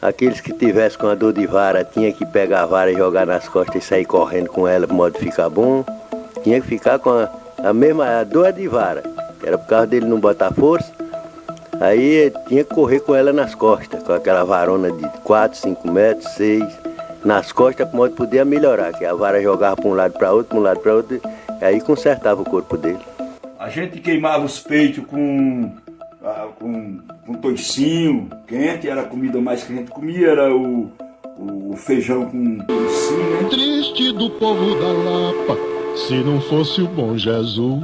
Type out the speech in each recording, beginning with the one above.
Aqueles que tivessem com a dor de vara, tinha que pegar a vara e jogar nas costas e sair correndo com ela para modo ficar bom. Tinha que ficar com a mesma dor de vara, que era por causa dele não botar força. Aí tinha que correr com ela nas costas, com aquela varona de 4, 5 metros, 6, nas costas, para modo poder melhorar, que a vara jogava para um lado para outro, para um lado para outro, e aí consertava o corpo dele. A gente queimava os peitos com toicinho quente, era a comida mais que a gente comia, era o feijão com toicinho, né? Triste do povo da Lapa, se não fosse o bom Jesus.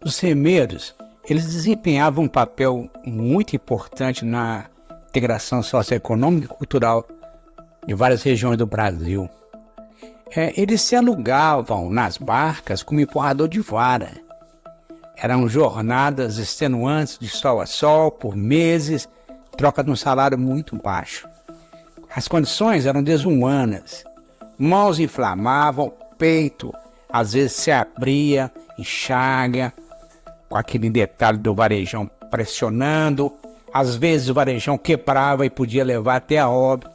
Os remeiros, eles desempenhavam um papel muito importante na integração socioeconômica e cultural de várias regiões do Brasil. Eles se alugavam nas barcas como empurrador de vara. Eram jornadas extenuantes de sol a sol, por meses, troca de um salário muito baixo. As condições eram desumanas. Mãos inflamavam, peito às vezes se abria, enxaga, com aquele detalhe do varejão pressionando. Às vezes o varejão quebrava e podia levar até a óbito.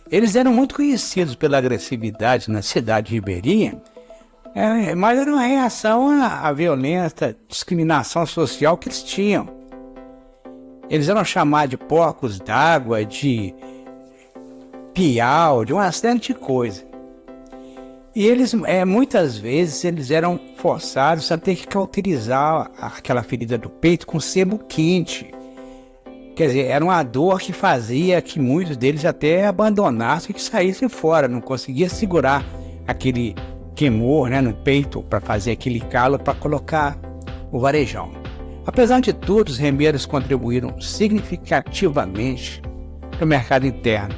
Eles eram muito conhecidos pela agressividade na cidade ribeirinha, mas era uma reação à violência, discriminação social que eles tinham. Eles eram chamados de porcos d'água, de piau, de uma série de coisas. E eles, muitas vezes, eles eram forçados a ter que cauterizar aquela ferida do peito com sebo quente. Quer dizer, era uma dor que fazia que muitos deles até abandonassem e que saíssem fora, não conseguia segurar aquele queimor, né, no peito para fazer aquele calo para colocar o varejão. Apesar de tudo, os remeiros contribuíram significativamente para o mercado interno.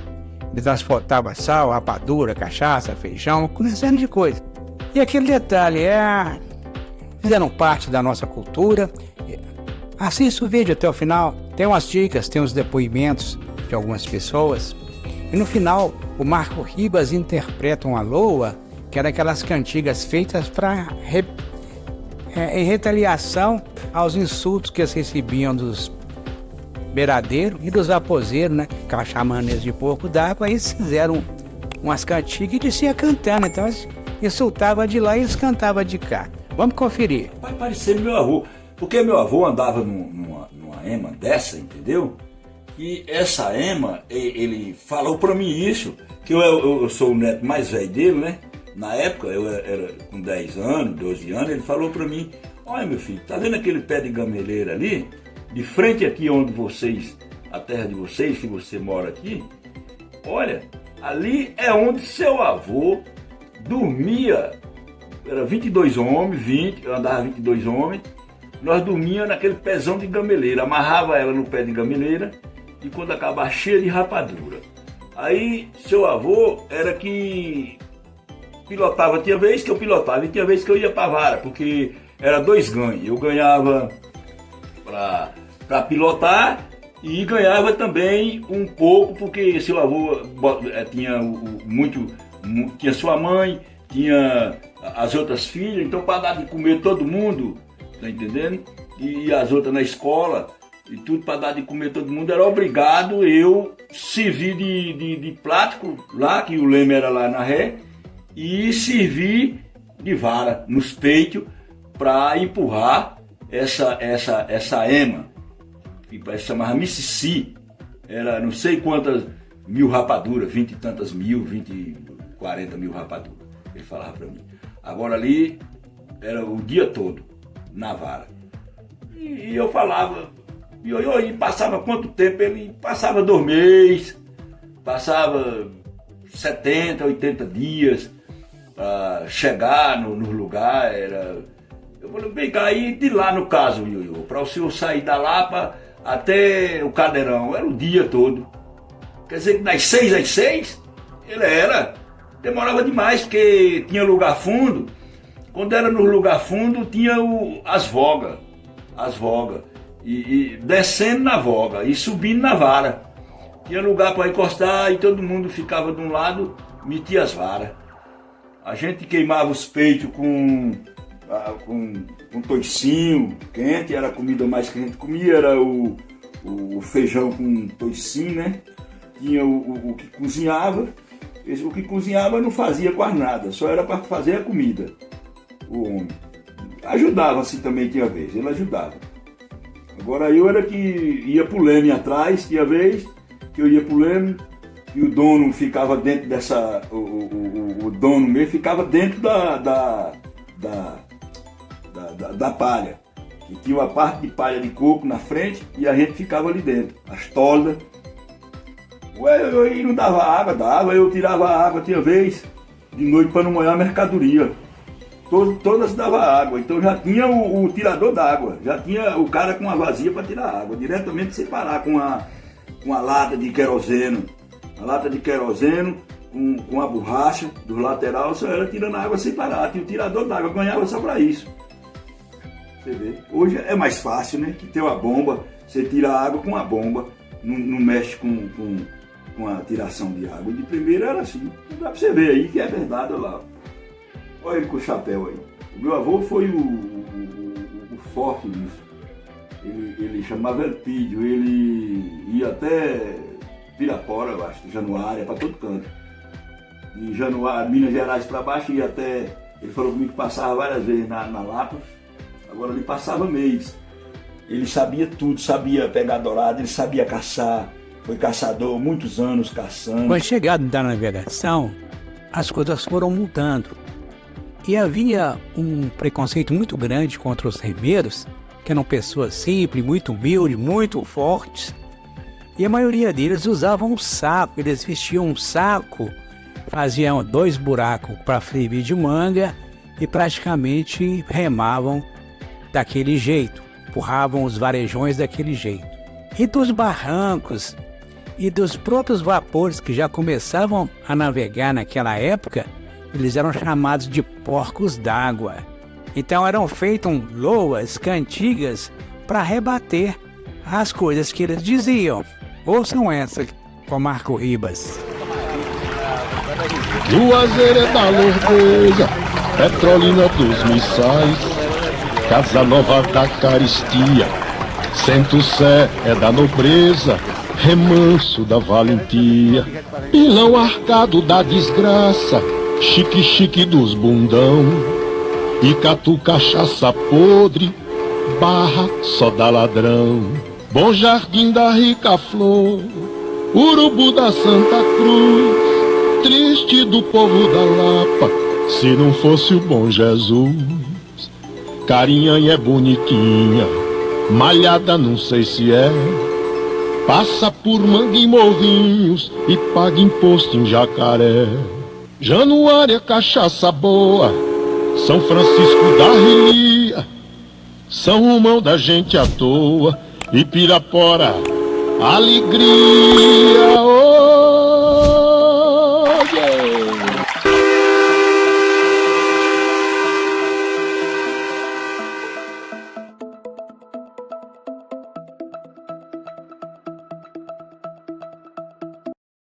Eles transportavam sal, rapadura, cachaça, feijão, com uma série de coisas. E aquele detalhe, fizeram parte da nossa cultura. Assista o vídeo até o final, tem umas dicas, tem uns depoimentos de algumas pessoas. E no final, o Marco Ribas interpreta uma loa, que era aquelas cantigas feitas em retaliação aos insultos que eles recebiam dos beiradeiros e dos aposeiros, né? Aquelas chamanas de porco d'água, aí eles fizeram umas cantigas e descia cantando. Então eles insultavam de lá e eles cantavam de cá. Vamos conferir. Vai parecer meu avô, porque meu avô andava numa ema dessa, entendeu? E essa ema, ele falou pra mim isso, que eu sou o neto mais velho dele, né? Na época, eu era com 10 anos, 12 anos, ele falou pra mim: olha, meu filho, tá vendo aquele pé de gameleira ali? De frente aqui onde a terra de vocês, que você mora aqui, olha, ali é onde seu avô dormia. Era 22 homens, eu andava 22 homens, nós dormíamos naquele pezão de gameleira, amarrava ela no pé de gameleira e quando acabava cheia de rapadura. Aí seu avô era que pilotava, tinha vez que eu pilotava e tinha vez que eu ia pra vara, porque era 2 ganhos. Eu ganhava para pilotar e ganhava também um pouco, porque seu avô tinha tinha sua mãe, tinha as outras filhas, então para dar de comer todo mundo, tá entendendo? E as outras na escola, e tudo para dar de comer todo mundo, era obrigado eu servir de plástico lá, que o leme era lá na ré, e servir de vara nos peitos para empurrar essa ema, que parece que chamava Mississi, era não sei quantas mil rapaduras, 20 e tantas mil, 40 mil rapaduras, ele falava para mim. Agora ali era o dia todo na vara. E eu falava, e passava quanto tempo? Ele passava 2 meses, passava 70, 80 dias para chegar no lugar. Eu falei, bem cá, aí de lá no caso, para o senhor sair da Lapa até o Cadeirão, era o dia todo. Quer dizer que das 6 às 6, demorava demais, porque tinha lugar fundo. Quando era no lugar fundo, tinha as vogas, e descendo na voga e subindo na vara. Tinha lugar para encostar e todo mundo ficava de um lado, metia as varas. A gente queimava os peitos com toicinho quente, era a comida mais que a gente comia, era o o feijão com toicinho, né? Tinha o que cozinhava. O que cozinhava não fazia quase nada, só era para fazer a comida. O homem ajudava assim também, tinha vez, ele ajudava. Agora eu era que ia pro leme atrás, tinha vez que eu ia pro leme e o dono ficava dentro dessa. O dono mesmo ficava dentro da palha. E tinha uma parte de palha de coco na frente e a gente ficava ali dentro, as toldas. Eu não dava água, eu tirava a água, tinha vez, de noite para não molhar a mercadoria. Todas dava água, então já tinha o tirador d'água, já tinha o cara com a vazia para tirar água, diretamente separar com a lata de queroseno. A lata de queroseno com a borracha do lateral, só era tirando a água sem parar, tinha o tirador d'água, ganhava só para isso. Você vê, hoje é mais fácil, né? Que tem uma bomba, você tira a água com a bomba, não mexe com a tiração de água. De primeiro era assim, dá pra você ver aí que é verdade, olha lá. Olha ele com o chapéu aí. O meu avô foi o forte disso. Ele chamava Elpídio, ele ia até Pirapora, eu acho, Januária, para todo canto. De Januária, Minas Gerais para baixo, ia até. Ele falou comigo que passava várias vezes na Lapa, agora ele passava mês. Ele sabia tudo, sabia pegar dourado, ele sabia caçar. Foi caçador, muitos anos caçando. Com a chegada da navegação, as coisas foram mudando. E havia um preconceito muito grande contra os remeiros, que eram pessoas simples, muito humildes, muito fortes. E a maioria deles usavam um saco, eles vestiam um saco, faziam 2 buracos para ferver de manga e praticamente remavam daquele jeito, empurravam os varejões daquele jeito. E dos barrancos e dos próprios vapores que já começavam a navegar naquela época, eles eram chamados de porcos d'água. Então eram feitas loas, cantigas para rebater as coisas que eles diziam. Ouçam essa com Marco Ribas. Juazeiro é da Lourdes, Petrolina dos Missais, Casa Nova da Caristia, Centro-Sé é da nobreza, Remanso da valentia, Pilão Arcado da desgraça, Chique dos bundão, Icatu cachaça podre, Barra só dá ladrão, Bom Jardim da rica flor, Urubu da Santa Cruz, triste do povo da Lapa, se não fosse o bom Jesus. Carinhanha é bonitinha, malhada não sei se é, passa por Manga e Morrinhos e paga imposto em Jacaré. Januária é cachaça boa, São Francisco da Rilia, São Romão da gente à toa, e Pirapora, alegria.